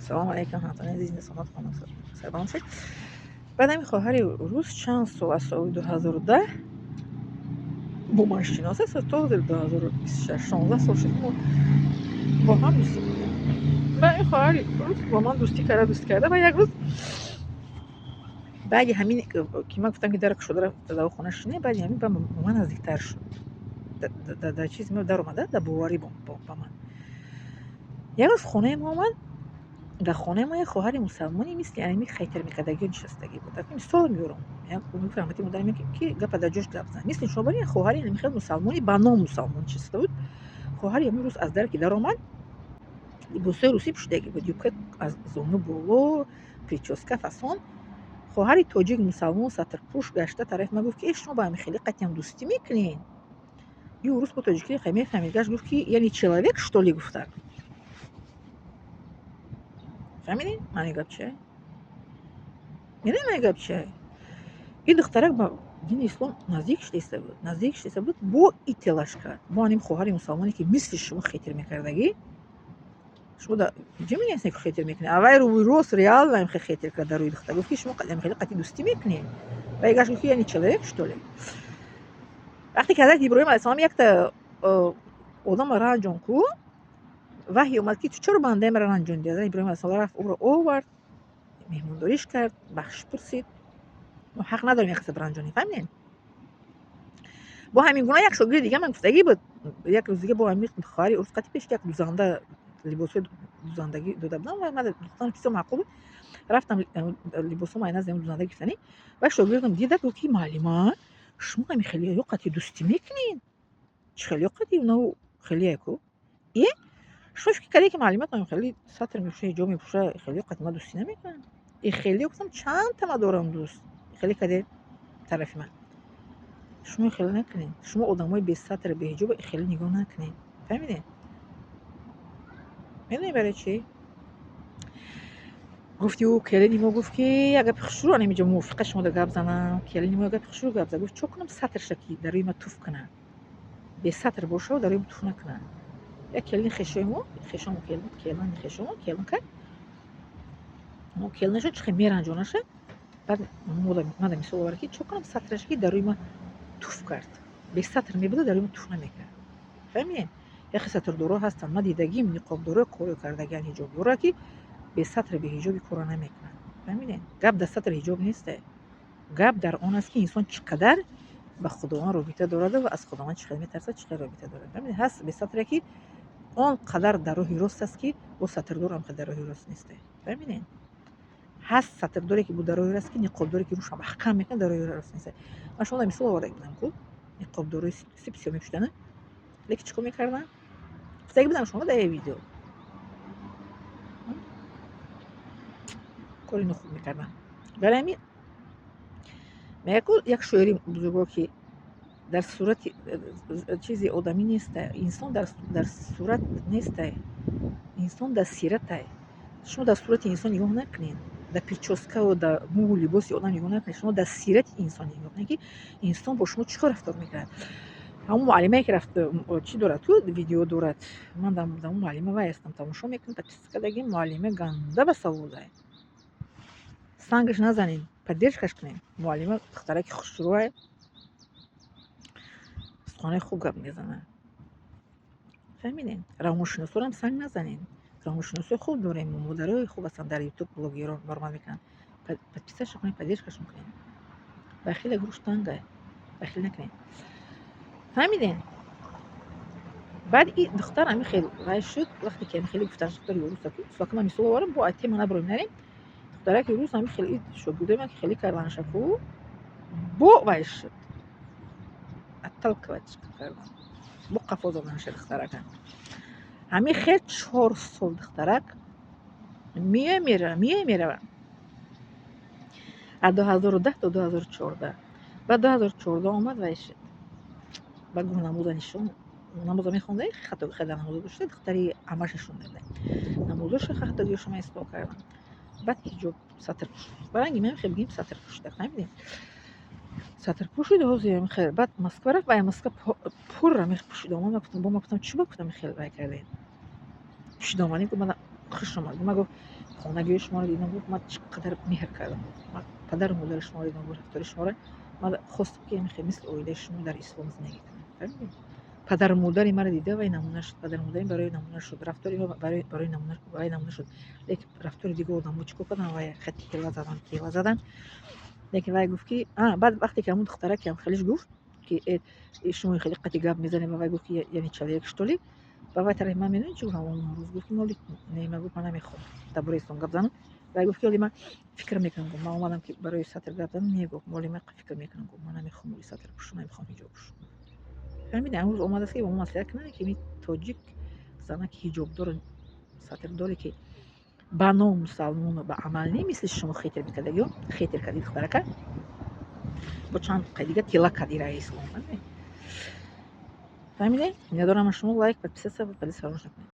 سلام علیکم همتون عزیز نسامات خانم سلام شد. بعد همین خواهر روز چند سال از سال 2010 با من شناسه تا 2026 16 سال شد ما با هم دوستی بودیم. و این خواهر روز با من دوست کرده و یک روز بعد همین که من گفتم که درک شده رفت در خونش نه، بعد همین با من نزدیکتر شد. در چیز ما در اومده در بواری با من یک روز خونه ما اومد. در خانه ما یه خواهر مسلمانی مثل یعنی خیتر میکردگی نشستگی بود. تا مثال میارم یعنی میفهمید مدام میگه که گپ در جوش گپ زن مثل شما برای خواهری نمیخواد مسلمانی با نام مسلمان چیست بود. خواهر امروز از در که در اومد لباس روسی پوشیدگی بود، یوکه از زانو بالا پریچوسکا فاسون. خواهر تاجیک مسلمان ساترپوش گشته طرف ما گفت که شما با همین خیلی دوستی میکنین. یه روز با تاجیکی خیلی فهمید گفت که یعنی человек что ли گفت. فهمیدین معنی گپ چیه؟ میدونی گپ چیه؟ این دخترک با دین اسلام نزدیک شده بود با ایتلاش کرد با این خواهر مسلمانی که مثل شما خیتر میکردگی شما دا چه میگین که خیتر میکنی اول روی روز ریال نمی خیتر کرد روی دختر گفت که شما قدم خیلی قطعی دوستی میکنین و ایگاش گفت یعنی человек что ли. وقتی که حضرت ابراهیم علیه السلام یک تا آدم رنجون کو وحی اومد که تو چرا بنده مرا رنجوندی؟ حضرت ابراهیم علیه السلام رفت او رو آورد مهمانداریش کرد بخش پرسید. ما حق نداریم یک کس برنجونی فهمیدین؟ با همین گونه یک شاگرد دیگه من گفتگی بود. یک روز دیگه با همین خواهری عرض قطعی پیش یک دوزنده لباس دوزندگی داده بودم و من دخترم چیزا معقول رفتم لباس ما از دوزنده گفتنی و شاگردم دیده گفت که معلمه شما همین خیلی یا قطعی دوستی میکنین چه خیلی قطعی اونو خیلی اکو ای شما فکر کردی که معلومات من خیلی سطر میشه حجاب میپوشه خیلی قطعی ما دوستی نمیکنن. این خیلی گفتم چند تا ما دارم دوست خیلی کده طرف من شما خیلی نکنین. شما آدمای بی سطر به حجاب خیلی نگاه نکنین. فهمیدین؟ میدونی برای چی؟ گفتی او کلی ما گفت که اگه پخشرو نمیجا موافقه شما در گپ زنم کلی ما اگه پخشرو گپ زد گفت چون کنم سطر شکی در روی ما توف کنه بی سطر باشه و در روی ما توف نکنه. یک کلی خشمو کلان خشمو کلان کرد اما کل نشد چه میرنجونه شد. بعد مادر میسو آورد که چون کنم سطر شکی در روی ما توف کرد بی سطر میبوده در روی ما توف نمیکرد. فهمیدین؟ یک سطر دورا هستن ما دیدگیم نقاب دورا کارو کردگان حجاب دورا که به سطر به حجاب کارو نمیکنن. فهمیدین؟ گپ در سطر حجاب نیسته. گپ در آن است که انسان چقدر با خداوند رابطه دارد و از خداوند چقدر میترسد چقدر رابطه دارد. فهمیدین؟ هست به سطر که آن قدر در راه راست است که با سطر دور هم در راه راست نیسته. فهمیدین؟ هست سطر دوری که بود در راه راست که نقاب دوری که روش محکم میکنه در راه راست نیسته. من شما مثال آورده بودم که نقاب دوری سیپسیو میپوشیدن لیک چیکار میکردن؟ گفتگی بودم شما در ویدیو کاری خوب میکردن. برای همین میگه یک شعری بزرگوار که در صورت چیزی آدمی نیست انسان در صورت نیست انسان در سیرت. شما در صورت انسان نگاه نکنین در پیچوسکا و در مو و لباس آدم نگاه نکنین شما در سیرت انسان نگاه کنین که انسان با شما چیکار رفتار میکنه. همون معلمه که رفت چی دارد تو ویدیو دارد من در اون معلمه وای هستم تماشا میکنم پاتیسکا دیگه معلمه گنده به سووده سنگش نزنین پدرش کنین. معلمه دختره که خوشروه خانه خوب گپ میزنه. فهمیدین؟ روانشناسا هم سنگ نزنین. روانشناسا خوب داریم مدرای خوب هستن در یوتیوب بلاگران برنامه میکنن پدیسش کنین پدرش کنین بخیل گروش تنگه بخیل نکنین. فهمیدین؟ بعد این دختر همین خیلی وای شد وقتی که خیلی گفتن دختر یورو ساکن من میسو وارم با اتیم من بریم نریم دختره که روز همین خیلی شو بوده من خیلی کردن شکو با وای شد اتل کوچ کردن با قفا زدن شد دختره که همین خیلی 4 سال دخترک میره از 2010 تا 2014 بعد 2014 آمد وای شد بعد گفت نماز میخونده خیلی نماز داشته دختری همش نشون داده نمازش خیلی شما استوا کردن. بعد حجاب سطر پوشید برای من خیلی بگیم سطر پوشیده. فهمیدین؟ سطر پوشید حوزه خیر بعد مسکو رفت و مسکو پر را پوشید. من گفتم با ما گفتم چی گفتم خیلی وای کردین پوشیدامانی که من хуш омадед. Ма гуфт хонагии шуморо дидам, гуфт ман чӣ қадар меҳр кардам. Ман падару модари шуморо дидам, рафтори шуморо. Ман хостам ки хеле мисли оилаи шумо дар ислом зиндагӣ кунам. Фаҳмидед? Падару модари маро дида вай намуна шуд. Падару модарим барои намуна шуд. Рафтори мо барои намуна вай намуна шуд. Лекин рафтори дигар одамҳо чӣ кор карданд? Вай хати ҳела заданд. Лекин вай гуфт ки баъд вақте ки ҳамун духтаракам хелиш гуфт ки шумо хеле қати гап мезанед, ва вай гуфт ки яъне человек что ли? Ба вай тарафи ман медонед чӣ гуфтам он рӯз? Гуфт ки моли не, ман гуфт ман намехоҳам дар бораи ислом гап занам. Вай гуфт ки оли ман фикр мекунам, гуфт ман омадам ки барои сатр гап занам. Не, гуфт моли ман фикр мекунам, гуфт ман намехоҳам моли сатр пӯшам, намехоҳам ҳиҷоб пӯшам. фаҳмидед? Амрӯз омадааст ки бо мо маслиҳат кунад ки ми тоҷик занаки ҳиҷобдор сатрдоре ки ба ном мусалмону ба амал не мисли шумо хетр мекардагиё, хетр кардид духтарака, бо чанд қайдига тила карди раи ислом. Фаҳмидед? Миннатдорам аз шумо. Лайк, подписаться фаромӯш накунед.